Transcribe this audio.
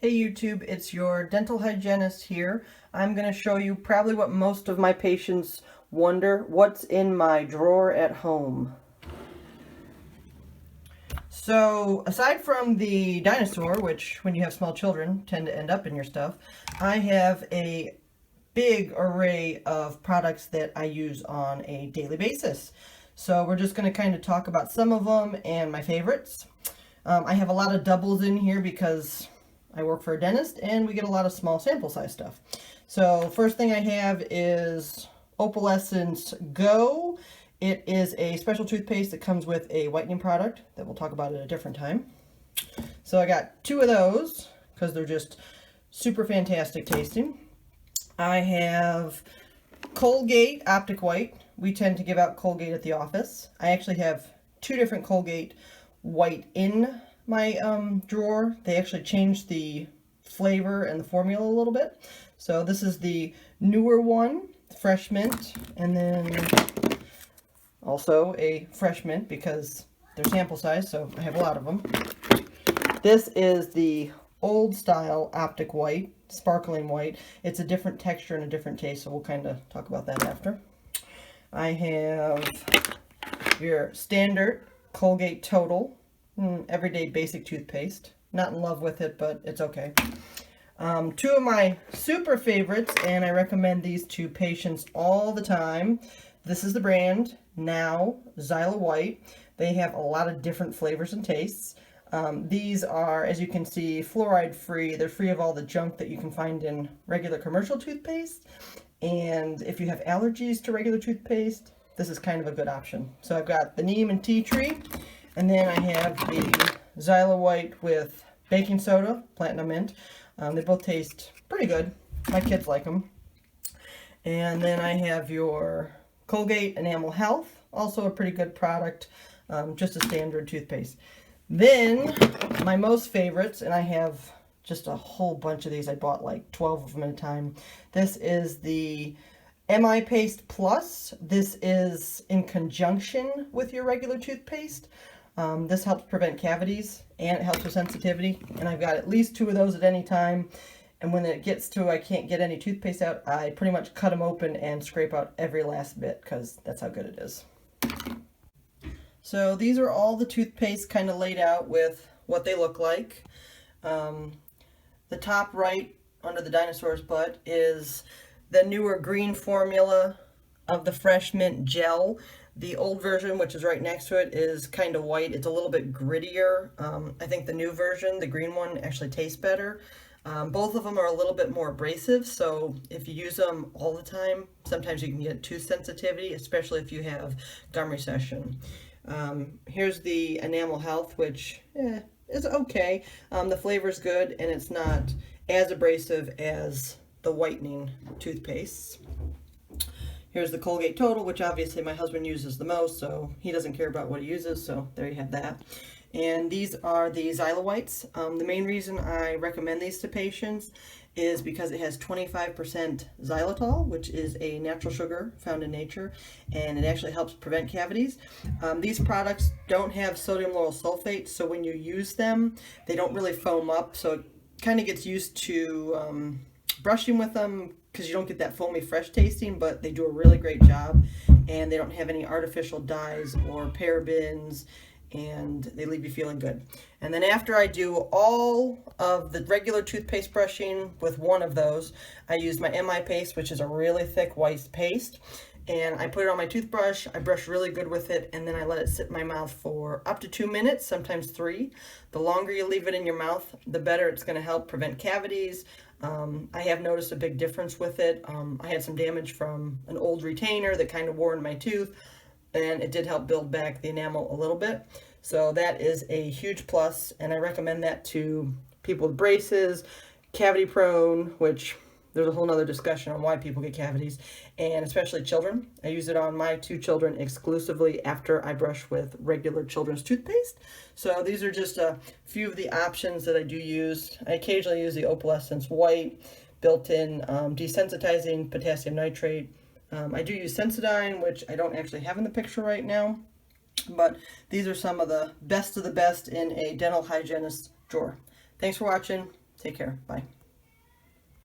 Hey YouTube, it's your dental hygienist here. I'm going to show you probably what most of my patients wonder, what's in my drawer at home. So aside from the dinosaur, which when you have small children tend to end up in your stuff, I have a big array of products that I use on a daily basis. So we're just going to kind of talk about some of them and my favorites. I have a lot of doubles in here because I work for a dentist and we get a lot of small sample size stuff. So first thing I have is Opalescence Go. It is a special toothpaste that comes with a whitening product that we'll talk about at a different time. So I got two of those because they're just super fantastic tasting. I have Colgate Optic White. We tend to give out Colgate at the office. I actually have two different Colgate White in my drawer. They actually changed the flavor and the formula a little bit. So this is the newer one, fresh mint, and then also a fresh mint because they're sample size, so I have a lot of them. This is the old style Optic White, sparkling white. It's a different texture and a different taste, so we'll kind of talk about that after. I have your standard Colgate Total, everyday basic toothpaste. Not in love with it, but it's okay. Two of my super favorites, and I recommend these to patients all the time. This is the brand Now Xyla White. They have a lot of different flavors and tastes. These are, as you can see, fluoride free. They're free of all the junk that you can find in regular commercial toothpaste. And if you have allergies to regular toothpaste, this is kind of a good option. So I've got the neem and tea tree, and then I have the Xyla White with baking soda, platinum mint. They both taste pretty good. My kids like them. And then I have your Colgate Enamel Health, also a pretty good product, just a standard toothpaste. Then my most favorites, and I have just a whole bunch of these. I bought like 12 of them at a time. This is the MI Paste Plus. This is in conjunction with your regular toothpaste. This helps prevent cavities and it helps with sensitivity. And I've got at least two of those at any time. And when it gets to I can't get any toothpaste out, I pretty much cut them open and scrape out every last bit because that's how good it is. So these are all the toothpaste kind of laid out with what they look like. The top right under the dinosaur's butt is the newer green formula of the fresh mint gel. The old version, which is right next to it, is kind of white. It's a little bit grittier. I think the new version, the green one, actually tastes better. Both of them are a little bit more abrasive, so if you use them all the time, sometimes you can get tooth sensitivity, especially if you have gum recession. Here's the Enamel Health, which is okay. The flavor's good, and it's not as abrasive as the whitening toothpastes. Here's the Colgate Total, which obviously my husband uses the most, so he doesn't care about what he uses, so there you have that. And these are the Xyla Whites. The main reason I recommend these to patients is because it has 25% xylitol, which is a natural sugar found in nature, and it actually helps prevent cavities. These products don't have sodium lauryl sulfate, so when you use them, they don't really foam up, so it kind of gets used to brushing with them because you don't get that foamy fresh tasting, but they do a really great job, and they don't have any artificial dyes or parabens, and they leave you feeling good. And then after I do all of the regular toothpaste brushing with one of those, I use my MI paste, which is a really thick white paste, and I put it on my toothbrush. I brush really good with it, and then I let it sit in my mouth for up to 2 minutes, sometimes 3. The longer you leave it in your mouth, the better it's going to help prevent cavities. I have noticed a big difference with it. I had some damage from an old retainer that kind of wore in my tooth, and it did help build back the enamel a little bit. So that is a huge plus, and I recommend that to people with braces, cavity prone, which there's a whole nother discussion on why people get cavities, and especially children. I use it on my 2 children exclusively after I brush with regular children's toothpaste. So these are just a few of the options that I do use. I occasionally use the Opalescence White, built-in desensitizing potassium nitrate. I do use Sensodyne, which I don't actually have in the picture right now, but these are some of the best in a dental hygienist drawer. Thanks for watching. Take care. Bye.